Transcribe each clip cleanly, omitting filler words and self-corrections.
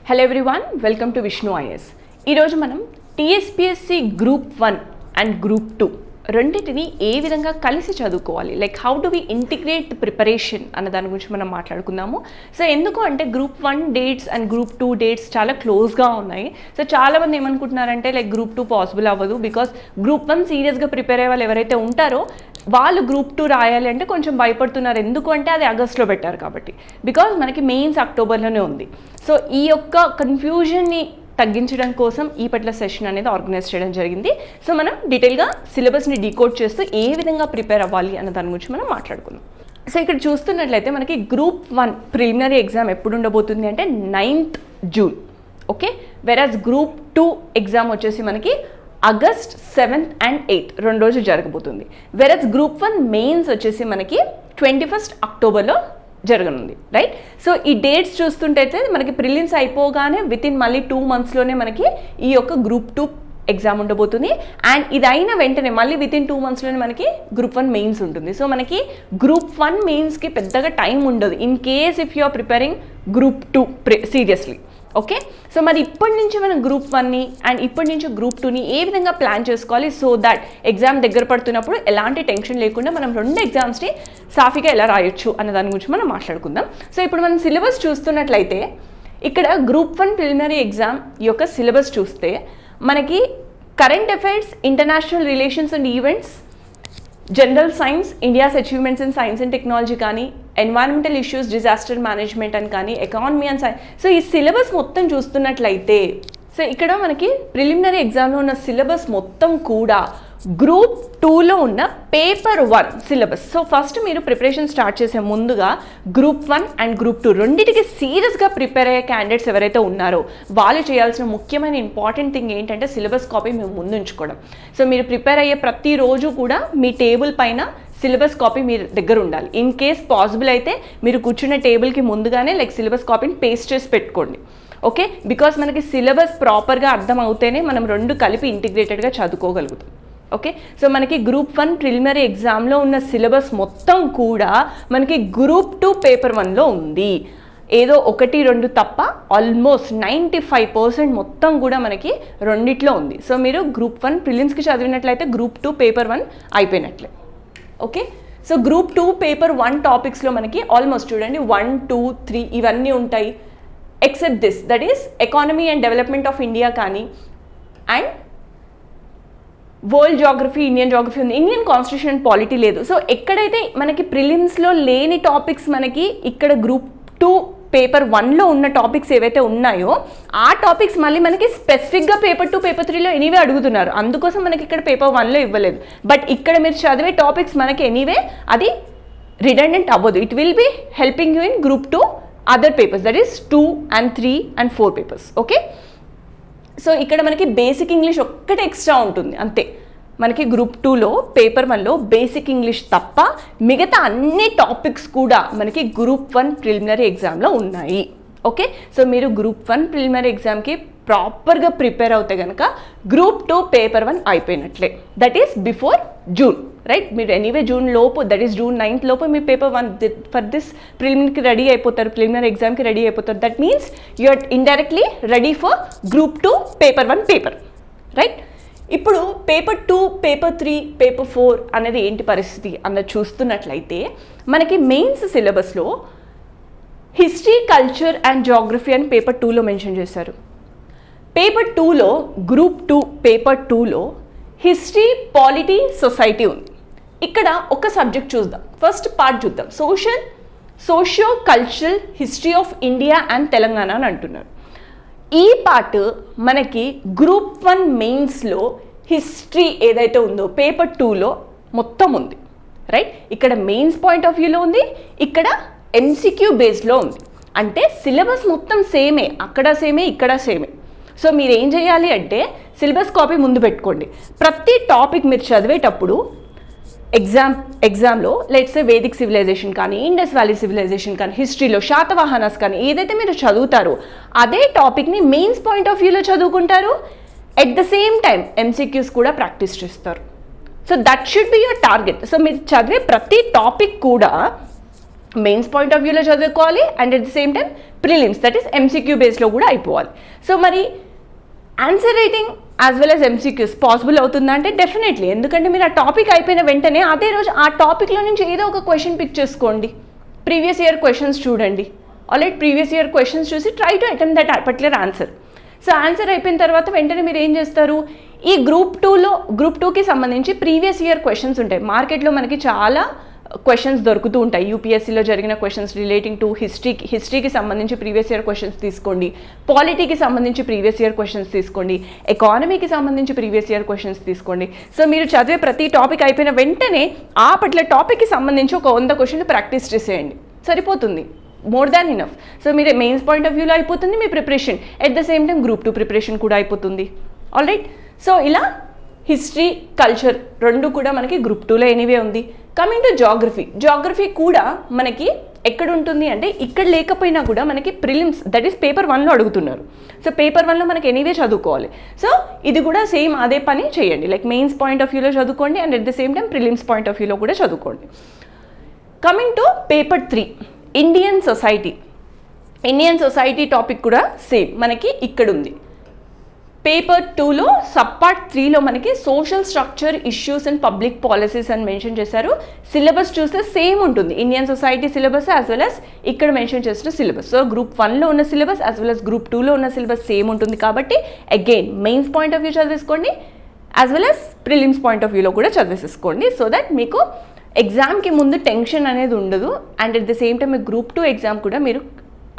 Hello everyone, welcome to Vishnu is. ఈరోజు మనం TSPSC group 1 and group 2 రెండింటిని ఏ విధంగా కలిసి చదువుకోవాలి, like how do we integrate preparation అన్న దాని గురించి మనం మాట్లాడుకుందాము. సో ఎందుకు అంటే group 1 dates and group 2 dates చాలా క్లోజ్గా ఉన్నాయి. సో చాలామంది ఏమనుకుంటున్నారంటే లైక్ గ్రూప్ 2 పాసిబుల్ అవ్వదు, బికాస్ గ్రూప్ 1 సీరియస్గా ప్రిపేర్ అయ్యే వాళ్ళు ఎవరైతే ఉంటారో వాళ్ళు గ్రూప్ 2 రాయాలి అంటే కొంచెం భయపడుతున్నారు. ఎందుకు అంటే అది ఆగస్ట్లో పెట్టారు కాబట్టి, బికాజ్ మనకి మెయిన్స్ అక్టోబర్లోనే ఉంది. సో ఈ యొక్క కన్ఫ్యూజన్ని తగ్గించడం కోసం ఈ పట్ల సెషన్ అనేది ఆర్గనైజ్ చేయడం జరిగింది. సో మనం డీటెయిల్గా సిలబస్ని డీకోడ్ చేస్తూ ఏ విధంగా ప్రిపేర్ అవ్వాలి అన్న దాని గురించి మనం మాట్లాడుకుందాం. సో ఇక్కడ చూస్తున్నట్లయితే మనకి గ్రూప్ 1 ప్రిలిమినరీ ఎగ్జామ్ ఎప్పుడు ఉండబోతుంది అంటే 9th June. ఓకే, వెరాజ్ గ్రూప్ 2 ఎగ్జామ్ వచ్చేసి మనకి ఆగస్ట్ 7th and 8th 2 రోజులు జరగబోతుంది. వెరాజ్ గ్రూప్ 1 మెయిన్స్ వచ్చేసి మనకి 21st October జరగనుంది, రైట్? సో ఈ డేట్స్ చూస్తుంటే మనకి ప్రిలిమ్స్ అయిపోగానే వితిన్ మళ్ళీ 2 monthsలోనే మనకి ఈ యొక్క గ్రూప్ 2 ఎగ్జామ్ ఉండబోతుంది. అండ్ ఇది అయిన వెంటనే మళ్ళీ వితిన్ 2 monthsలోనే మనకి గ్రూప్ 1 మెయిన్స్ ఉంటుంది. సో మనకి గ్రూప్ 1 మెయిన్స్కి పెద్దగా టైం ఉండదు in case if you are preparing group 2 seriously. Okay, so మరి ఇప్పటి నుంచి మనం గ్రూప్ 1ని అండ్ ఇప్పటి నుంచి గ్రూప్ 2ని ఏ విధంగా ప్లాన్ చేసుకోవాలి, సో దాట్ ఎగ్జామ్ దగ్గర పడుతున్నప్పుడు ఎలాంటి టెన్షన్ లేకుండా మనం 2 ఎగ్జామ్స్ని సాఫీగా ఎలా రాయొచ్చు అన్న దాని గురించి మనం మాట్లాడుకుందాం. సో ఇప్పుడు మనం సిలబస్ చూస్తున్నట్లయితే ఇక్కడ గ్రూప్ 1 ప్రిలిమినరీ ఎగ్జామ్ యొక్క సిలబస్ చూస్తే మనకి current affairs, international relations and events, general science, India's achievements in science and technology కానీ, ఎన్వైరన్మెంటల్ ఇష్యూస్, డిజాస్టర్ మేనేజ్మెంట్ అని కానీ, ఎకానమీ అండ్ సైన్స్. సో ఈ సిలబస్ మొత్తం చూస్తున్నట్లయితే సో ఇక్కడ మనకి ప్రిలిమినరీ ఎగ్జామ్లో ఉన్న సిలబస్ మొత్తం కూడా గ్రూప్ 2లో ఉన్న పేపర్ 1 సిలబస్. సో ఫస్ట్ మీరు ప్రిపరేషన్ స్టార్ట్ చేసే ముందుగా గ్రూప్ 1 అండ్ గ్రూప్ 2 రెండింటికి సీరియస్గా ప్రిపేర్ అయ్యే క్యాండిడేట్స్ ఎవరైతే ఉన్నారో వాళ్ళు చేయాల్సిన ముఖ్యమైన ఇంపార్టెంట్ థింగ్ ఏంటంటే సిలబస్ కాపీ మేము ముందు ఉంచుకోవడం. సో మీరు ప్రిపేర్ అయ్యే ప్రతిరోజు కూడా మీ టేబుల్ పైన సిలబస్ కాపీ మీ దగ్గర ఉండాలి. ఇన్ కేస్ పాసిబుల్ అయితే మీరు కూర్చున్న టేబుల్కి ముందుగానే లైక్ సిలబస్ కాపీని పేస్ట్ చేసి పెట్టుకోండి. ఓకే, బికాస్ మనకి సిలబస్ ప్రాపర్గా అర్థం అవుతేనే మనం 2 కలిపి ఇంటిగ్రేటెడ్గా చదువుకోగలుగుతాం. ఓకే, సో మనకి గ్రూప్ 1 ప్రిలిమినరీ ఎగ్జామ్లో ఉన్న సిలబస్ మొత్తం కూడా మనకి గ్రూప్ 2 పేపర్ 1లో ఉంది. ఏదో 1-2 తప్ప ఆల్మోస్ట్ 95% మొత్తం కూడా మనకి రెండిట్లో ఉంది. సో మీరు గ్రూప్ 1 ప్రిలిమ్స్కి చదివినట్లయితే గ్రూప్ 2 పేపర్ 1 అయిపోయినట్లే. ఓకే, సో గ్రూప్ 2 పేపర్ 1 టాపిక్స్లో మనకి ఆల్మోస్ట్ చూడండి 1, 2, 3 ఇవన్నీ ఉంటాయి. Except this, that is economy and development of India కానీ, and world geography, Indian geography ఉంది, ఇండియన్ కాన్స్టిట్యూషన్ అండ్ పాలిటీ లేదు. సో ఎక్కడైతే మనకి ప్రిలిమ్స్లో లేని టాపిక్స్ మనకి ఇక్కడ గ్రూప్ 2 పేపర్ 1లో ఉన్న టాపిక్స్ ఏవైతే ఉన్నాయో ఆ టాపిక్స్ మళ్ళీ మనకి స్పెసిఫిక్గా పేపర్ 2 పేపర్ 3లో ఎనీవే అడుగుతున్నారు. అందుకోసం మనకి ఇక్కడ పేపర్ 1లో ఇవ్వలేదు. బట్ ఇక్కడ మీరు చదివే టాపిక్స్ మనకి ఎనీవే అది రిడెండెంట్ అవ్వదు. It will be helping you in group 2 other papers, that is 2 and 3 and 4 papers. Okay, so ఇక్కడ మనకి బేసిక్ ఇంగ్లీష్ ఒక్కటే ఎక్స్ట్రా ఉంటుంది అంతే. మనకి గ్రూప్ 2లో పేపర్ 1లో బేసిక్ ఇంగ్లీష్ తప్ప మిగతా అన్ని టాపిక్స్ కూడా మనకి గ్రూప్ 1 ప్రిలిమినరీ ఎగ్జామ్లో ఉన్నాయి. ఓకే, సో మీరు గ్రూప్ 1 ప్రిలిమినరీ ఎగ్జామ్కి ప్రాపర్గా ప్రిపేర్ అవుతే కనుక గ్రూప్ 2 పేపర్ 1 అయిపోయినట్లే. That is before June, right? మీరు ఎనీవే జూన్ లోపు, దట్ ఈస్ June 9th లోపు మీ పేపర్ 1 ఫర్ దిస్ ప్రిలిమినరీకి రెడీ అయిపోతారు, ప్రిలిమినరీ ఎగ్జామ్కి రెడీ అయిపోతారు. That means you are indirectly ready for group 2 paper 1 paper, right? ఇప్పుడు పేపర్ 2, పేపర్ 3, పేపర్ 4 అనేది ఏంటి పరిస్థితి అన్నది చూస్తున్నట్లయితే మనకి మెయిన్స్ సిలబస్లో హిస్టరీ, కల్చర్ అండ్ జాగ్రఫీ అని పేపర్ 2లో మెన్షన్ చేశారు. పేపర్ 2లో గ్రూప్ 2 పేపర్ 2లో హిస్టరీ, పాలిటీ, సొసైటీ ఉంది. ఇక్కడ ఒక సబ్జెక్ట్ చూద్దాం, ఫస్ట్ పార్ట్ చూద్దాం. Socio cultural history of India and Telangana అని అంటున్నారు. ఈ పార్ట్ మనకి గ్రూప్ 1 మెయిన్స్లో హిస్టరీ ఏదైతే ఉందో పేపర్ 2లో మొత్తం ఉంది, రైట్? ఇక్కడ మెయిన్స్ పాయింట్ ఆఫ్ వ్యూలో ఉంది, ఇక్కడ MCQ బేస్లో ఉంది. అంటే సిలబస్ మొత్తం సేమే, అక్కడ సేమే, ఇక్కడ సేమే. సో మీరు ఏం చేయాలి అంటే సిలబస్ కాపీ ముందు పెట్టుకోండి. ప్రతి టాపిక్ మీరు చదివేటప్పుడు ఎగ్జామ్లో లెట్స్ సే వేదిక్ సివిలైజేషన్ కానీ, ఇండస్ వ్యాలీ సివిలైజేషన్ కానీ, హిస్టరీలో శాతవాహనాస్ కానీ ఏదైతే మీరు చదువుతారో అదే టాపిక్ని మెయిన్స్ పాయింట్ ఆఫ్ వ్యూలో చదువుకుంటారు. At the same time MCQs కూడా ప్రాక్టీస్ చేస్తారు. So that should be your target. So మీరు చదివే ప్రతి టాపిక్ కూడా మెయిన్స్ పాయింట్ ఆఫ్ వ్యూలో చదువుకోవాలి and at the same time prelims that is MCQ బేస్లో కూడా అయిపోవాలి. సో మరి answer writing as well as MCQs possible అవుతుందా అంటే డెఫినెట్లీ, ఎందుకంటే మీరు ఆ టాపిక్ అయిపోయిన వెంటనే అదే రోజు ఆ టాపిక్లో నుంచి ఏదో ఒక క్వశ్చన్ పిక్ చేసుకోండి, ప్రీవియస్ ఇయర్ క్వశ్చన్స్ చూడండి, ఆల్రెడీ ప్రీవియస్ ఇయర్ క్వశ్చన్స్ చూసి try to attempt that particular answer. So answer అయిపోయిన తర్వాత వెంటనే మీరు ఏం చేస్తారు, ఈ గ్రూప్ 2కి సంబంధించి ప్రీవియస్ ఇయర్ క్వశ్చన్స్ ఉంటాయి. మార్కెట్లో మనకి చాలా క్వశ్చన్స్ దొరుకుతూ ఉంటాయి. యూపీఎస్సీలో జరిగిన క్వశ్చన్స్ రిలేటింగ్ టు హిస్టరీకి సంబంధించి ప్రీవియస్ ఇయర్ క్వశ్చన్స్ తీసుకోండి, పాలిటీకి సంబంధించి ప్రీవియస్ ఇయర్ క్వశ్చన్స్ తీసుకోండి, ఎకానమీకి సంబంధించి ప్రీవియస్ ఇయర్ క్వశ్చన్స్ తీసుకోండి. సో మీరు చదివే ప్రతి టాపిక్ అయిపోయిన వెంటనే ఆ పర్టికులర్ టాపిక్కి సంబంధించి ఒక 100 క్వశ్చన్లు ప్రాక్టీస్ చేసేయండి, సరిపోతుంది, మోర్ దాన్ ఇనఫ్. సో మీరు మెయిన్స్ పాయింట్ ఆఫ్ వ్యూలో అయిపోతుంది మీ preparation, at the same time group 2 preparation కూడా అయిపోతుంది. ఆల్ రైట్, సో ఇలా హిస్టరీ కల్చర్ రెండు కూడా మనకి గ్రూప్ 2లో ఎనీవే ఉంది. కమింగ్ టు జాగ్రఫీ కూడా మనకి ఎక్కడ ఉంటుంది అంటే ఇక్కడ లేకపోయినా కూడా మనకి ప్రిలిమ్స్ దట్ ఈస్ పేపర్ 1లో అడుగుతున్నారు. సో పేపర్ 1లో మనకి ఎనీవే చదువుకోవాలి. సో ఇది కూడా సేమ్ అదే పని చేయండి, లైక్ మెయిన్స్ పాయింట్ ఆఫ్ వ్యూలో చదువుకోండి and at the same time prelims point of వ్యూలో కూడా చదువుకోండి. Coming to paper 3 Indian society topic కూడా సేమ్ మనకి ఇక్కడ ఉంది. పేపర్ 2లో సబ్ పార్ట్ 3లో మనకి social structure issues and public policies అని మెన్షన్ చేశారు. సిలబస్ చూస్తే సేమ్ ఉంటుంది, Indian society syllabus as well as ఇక్కడ మెన్షన్ చేసిన సిలబస్. సో గ్రూప్ 1లో ఉన్న syllabus as well as group 2లో ఉన్న సిలబస్ సేమ్ ఉంటుంది. కాబట్టి again mains point of view చదివేసుకోండి as well as prelims point of వ్యూలో కూడా చదివేసేసుకోండి. సో దట్ మీకు ఎగ్జామ్కి ముందు టెన్షన్ అనేది ఉండదు and at the same time group 2 exam కూడా మీరు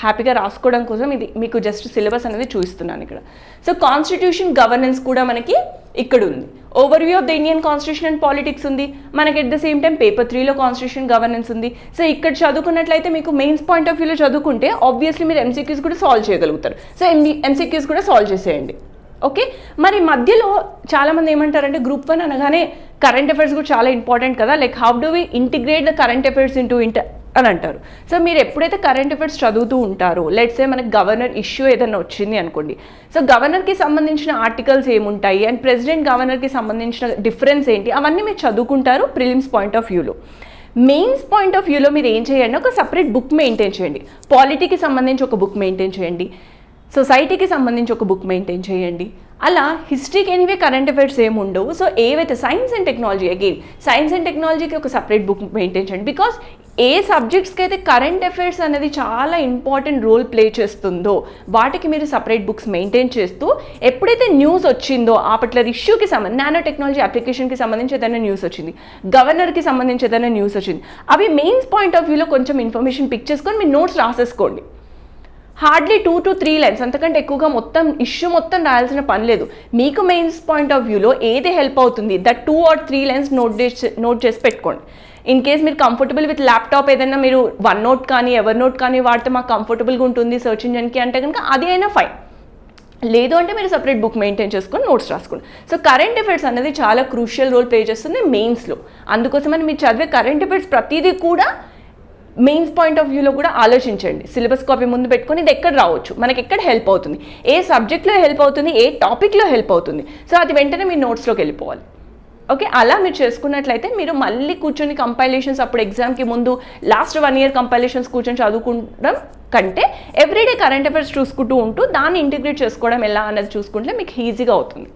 హ్యాపీగా రాసుకోవడం కోసం ఇది మీకు జస్ట్ సిలబస్ అనేది చూపిస్తున్నాను ఇక్కడ. సో కాన్స్టిట్యూషన్ గవర్నెన్స్ కూడా మనకి ఇక్కడ ఉంది. Overview of the Indian constitution and politics ఉంది మనకి, at the same time paper 3లో కాన్స్టిట్యూషన్ గవర్నెన్స్ ఉంది. సో ఇక్కడ చదువుకున్నట్లయితే మీకు మెయిన్స్ పాయింట్ ఆఫ్ వ్యూలో చదువుకుంటే ఆబ్వియస్లీ మీరు ఎంసీక్యూస్ కూడా సాల్వ్ చేయగలుగుతారు. సో ఎంసీక్యూస్ కూడా సాల్వ్ చేసేయండి. ఓకే, మరి మధ్యలో చాలామంది ఏమంటారంటే గ్రూప్ 1 అనగానే కరెంట్ అఫైర్స్ కూడా చాలా ఇంపార్టెంట్ కదా, like how do we integrate the current affairs into అని అంటారు. సో మీరు ఎప్పుడైతే కరెంట్ అఫైర్స్ చదువుతూ ఉంటారో, లెట్స్ సే మనకి గవర్నర్ ఇష్యూ ఏదైనా వచ్చింది అనుకోండి, సో గవర్నర్కి సంబంధించిన ఆర్టికల్స్ ఏముంటాయి అండ్ ప్రెసిడెంట్ గవర్నర్కి సంబంధించిన డిఫరెన్స్ ఏంటి అవన్నీ మీరు చదువుకుంటారు ప్రిలిమ్స్ పాయింట్ ఆఫ్ వ్యూలో. మెయిన్స్ పాయింట్ ఆఫ్ వ్యూలో మీరు ఏం చేయండి, ఒక సపరేట్ బుక్ మెయింటైన్ చేయండి. పాలిటీకి సంబంధించి ఒక బుక్ మెయింటైన్ చేయండి, సొసైటీకి సంబంధించి ఒక బుక్ మెయింటైన్ చేయండి. అలా హిస్టరీకి ఎనీవే కరెంట్ అఫైర్స్ ఏమి ఉండవు. సో ఏవైతే science and technology, again science and టెక్నాలజీకి ఒక సపరేట్ బుక్ మెయింటైన్ చేయండి. బికాస్ ఏ సబ్జెక్ట్స్కి అయితే కరెంట్ అఫైర్స్ అనేది చాలా ఇంపార్టెంట్ రోల్ ప్లే చేస్తుందో వాటికి మీరు సపరేట్ బుక్స్ మెయింటైన్ చేస్తూ ఎప్పుడైతే న్యూస్ వచ్చిందో ఆ పర్టికులర్ ఇష్యూకి సంబంధించి, నానో టెక్నాలజీ అప్లికేషన్కి సంబంధించి ఏదైనా న్యూస్ వచ్చింది, గవర్నర్కి సంబంధించి ఏదైనా న్యూస్ వచ్చింది, అవి మెయిన్స్ పాయింట్ ఆఫ్ వ్యూలో కొంచెం ఇన్ఫర్మేషన్ పిక్ చేసుకొని మీ నోట్స్ రాసేసుకోండి. హార్డ్లీ 2 to 3 లైన్స్, అంతకంటే ఎక్కువగా మొత్తం ఇష్యూ మొత్తం రాయాల్సిన పని లేదు. మీకు మెయిన్స్ పాయింట్ ఆఫ్ వ్యూలో ఏది హెల్ప్ అవుతుంది దట్ 2 or 3 లైన్స్ నోట్ చేసి పెట్టుకోండి. ఇన్ కేస్ మీరు కంఫర్టబుల్ విత్ ల్యాప్టాప్ ఏదైనా మీరు OneNote కానీ ఎవర్ కానీ వాడితే మాకు కంఫర్టబుల్గా ఉంటుంది సెర్చ్ ఇంజన్కి అంటే కనుక అది అయినా ఫైన్, లేదు అంటే మీరు సపరేట్ బుక్ మెయింటైన్ చేసుకొని నోట్స్ రాసుకోండి. సో కరెంట్ అఫైర్స్ అనేది చాలా క్రూషియల్ రోల్ ప్లే చేస్తుంది మెయిన్స్లో. అందుకోసమని మీరు చదివే కరెంట్ అఫైర్స్ ప్రతిదీ కూడా మెయిన్స్ పాయింట్ ఆఫ్ వ్యూలో కూడా ఆలోచించండి. సిలబస్ కాపీ ముందు పెట్టుకొని ఇది ఎక్కడ రావచ్చు, మనకి ఎక్కడ హెల్ప్ అవుతుంది, ఏ సబ్జెక్ట్లో హెల్ప్ అవుతుంది, ఏ టాపిక్లో హెల్ప్ అవుతుంది. సో అది వెంటనే మీ నోట్స్లోకి వెళ్ళిపోవాలి. ఓకే, అలా మీరు చేసుకున్నట్లయితే మీరు మళ్ళీ కూర్చొని కంపైలేషన్స్ అప్పుడు ఎగ్జామ్కి ముందు లాస్ట్ 1 year కంపైలేషన్స్ కూర్చొని చదువుకోవడం కంటే ఎవ్రీడే కరెంట్ అఫైర్స్ చూసుకుంటూ ఉంటూ దాన్ని ఇంటిగ్రేట్ చేసుకోవడం ఎలా అనేది చూసుకుంటే మీకు ఈజీగా అవుతుంది.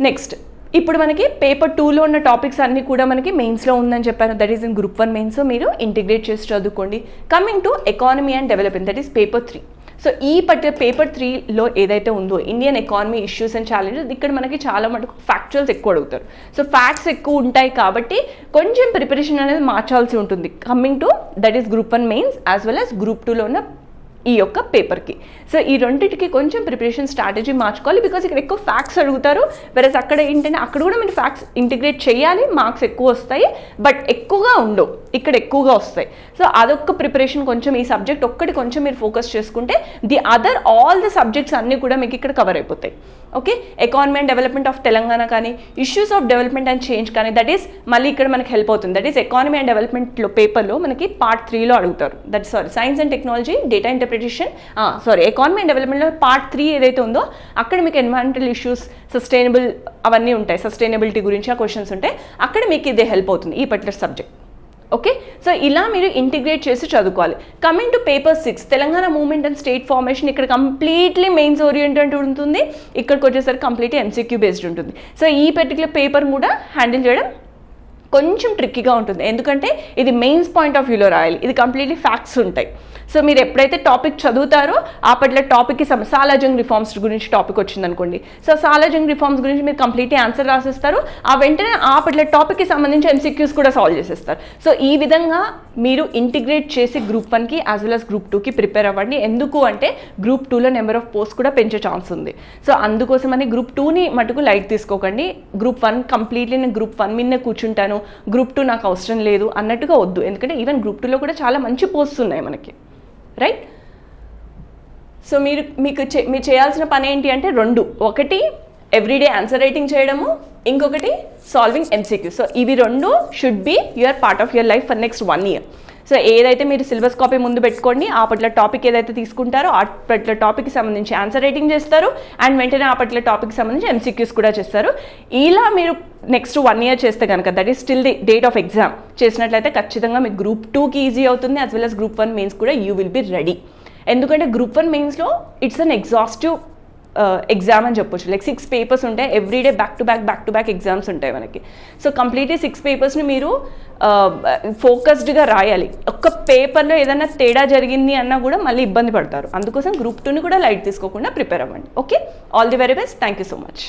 నెక్స్ట్, ఇప్పుడు మనకి పేపర్ 2లో ఉన్న టాపిక్స్ అన్నీ కూడా మనకి మెయిన్స్లో ఉందని చెప్పాను, that is in group 1 mains. మీరు ఇంటిగ్రేట్ చేసి చదువుకోండి. Coming to economy and development, that is paper 3. So ఈ పర్టికులర్ పేపర్ 3లో ఏదైతే ఉందో Indian economy issues and challenges, ఇక్కడ మనకి చాలా మటుకు ఫ్యాక్చువల్స్ ఎక్కువ అడుగుతారు. సో ఫ్యాక్ట్స్ ఎక్కువ ఉంటాయి కాబట్టి కొంచెం ప్రిపరేషన్ అనేది మార్చాల్సి ఉంటుంది. Coming to that is group 1 mains as well as group 2లో ఉన్న ఈ యొక్క పేపర్కి. సో ఈ రెండింటికి కొంచెం ప్రిపరేషన్ స్ట్రాటజీ మార్చుకోవాలి, బికాజ్ ఇక్కడ ఎక్కువ ఫ్యాక్ట్స్ అడుగుతారు. వెరస్ అక్కడ ఏంటంటే అక్కడ కూడా మీరు ఫ్యాక్ట్స్ ఇంటిగ్రేట్ చేయాలి, మార్క్స్ ఎక్కువ వస్తాయి, బట్ ఎక్కువగా ఉండవు, ఇక్కడ ఎక్కువగా వస్తాయి. సో అదొక్క ప్రిపరేషన్ కొంచెం ఈ సబ్జెక్ట్ ఒక్కటి కొంచెం మీరు ఫోకస్ చేసుకుంటే the other all the subjects అన్నీ కూడా మీకు ఇక్కడ కవర్ అయిపోతాయి. Okay, economy and development of Telangana కానీ, issues of development and change కానీ, దట్ ఈస్ మళ్ళీ ఇక్కడ మనకి హెల్ప్ అవుతుంది. దట్ ఈస్ ఎకానమీ అండ్ డెవలప్మెంట్లో పేపర్లో మనకి పార్ట్ 3లో అడుగుతారు. That science and technology data interpretation, economy and డెవలప్మెంట్లో పార్ట్ 3 ఏదైతే ఉందో అక్కడ మీకు ఎన్విరాన్మెంటల్ ఇష్యూస్, అవన్నీ ఉంటాయి, సస్టైనబిలిటీ గురించి ఆ క్వశ్చన్స్ ఉంటాయి. అక్కడ మీకు ఇదే హెల్ప్ అవుతుంది ఈ పర్టికులర్ సబ్జెక్ట్. ఓకే, సో ఇలా మీరు ఇంటిగ్రేట్ చేసి చదువుకోవాలి. Coming to paper 6 Telangana movement and state formation, ఇక్కడ కంప్లీట్లీ మెయిన్స్ ఓరియంటెడ్ ఉంటుంది, ఇక్కడికి వచ్చేసరికి కంప్లీట్లీ ఎంసీక్యూ బేస్డ్ ఉంటుంది. సో ఈ పర్టికులర్ పేపర్ కూడా హ్యాండిల్ చేయడం కొంచెం ట్రిక్కీగా ఉంటుంది, ఎందుకంటే ఇది మెయిన్స్ పాయింట్ ఆఫ్ వ్యూలో రాయాలి, ఇది కంప్లీట్లీ ఫ్యాక్ట్స్ ఉంటాయి. సో మీరు ఎప్పుడైతే టాపిక్ చదువుతారో ఆ పట్ల టాపిక్కి సాలాజంగ్ రిఫార్మ్స్ గురించి టాపిక్ వచ్చిందనుకోండి, సో సాలాజంగ్ రిఫార్మ్స్ గురించి మీరు కంప్లీట్లీ ఆన్సర్ రాసేస్తారు, ఆ వెంటనే ఆ పట్ల టాపిక్కి సంబంధించి ఎంసీక్యూస్ కూడా సాల్వ్ చేసేస్తారు. సో ఈ విధంగా మీరు ఇంటిగ్రేట్ చేసి గ్రూప్ 1కి యాజ్ వెల్ as గ్రూప్ 2కి ప్రిపేర్ అవ్వండి. ఎందుకు అంటే గ్రూప్ 2లో నెంబర్ ఆఫ్ పోస్ట్ కూడా పెంచే ఛాన్స్ ఉంది. సో అందుకోసమని గ్రూప్ 2ని మటుకు లైట్ తీసుకోకండి. గ్రూప్ 1 కంప్లీట్లీ నేను గ్రూప్ 1 మీదనే కూర్చుంటాను, గ్రూప్ 2 నాకు అవసరం లేదు అన్నట్టుగా వద్దు, ఎందుకంటే ఈవెన్ గ్రూప్ 2లో కూడా చాలా మంచి పోస్ట్స్ ఉన్నాయి మనకి, రైట్? సో మీరు చేయాల్సిన పని ఏంటి అంటే 2, ఒకటి ఎవ్రీడే ఆన్సర్ రైటింగ్ చేయడము, ఇంకొకటి సాల్వింగ్ ఎంసీక్యూ. సో ఇవి 2 should be your part of your life for next 1 year. So ఏదైతే మీరు సిలబస్ కాపీ ముందు పెట్టుకోండి, ఆ పట్ల టాపిక్ ఏదైతే తీసుకుంటారో ఆ పట్ల టాపిక్కి సంబంధించి ఆన్సర్ రైటింగ్ చేస్తారు, అండ్ వెంటనే ఆ పట్ల టాపిక్కి సంబంధించి ఎంసీక్యూస్ కూడా చేస్తారు. ఇలా మీరు నెక్స్ట్ 1 year చేస్తే కనుక, that is still the date of exam చేసినట్లయితే ఖచ్చితంగా మీకు గ్రూప్ 2కి ఈజీ అవుతుంది, as well as group 1 mains కూడా యూ విల్ బి రెడీ. ఎందుకంటే గ్రూప్ 1 మెయిన్స్లో ఇట్స్ అన్ ఎగ్జాస్టివ్ ఎగ్జామ్ అని చెప్పొచ్చు. లైక్ 6 papers ఉంటాయి, everyday back to back exams ఉంటాయి మనకి. సో కంప్లీట్లీ 6 papersని మీరు ఫోకస్డ్గా రాయాలి. ఒక్క పేపర్లో ఏదైనా తేడా జరిగింది అన్నా కూడా మళ్ళీ ఇబ్బంది పడతారు. అందుకోసం గ్రూప్ 2ని కూడా లైట్ తీసుకోకుండా ప్రిపేర్ అవ్వండి. Okay, all the very best, thank you so much.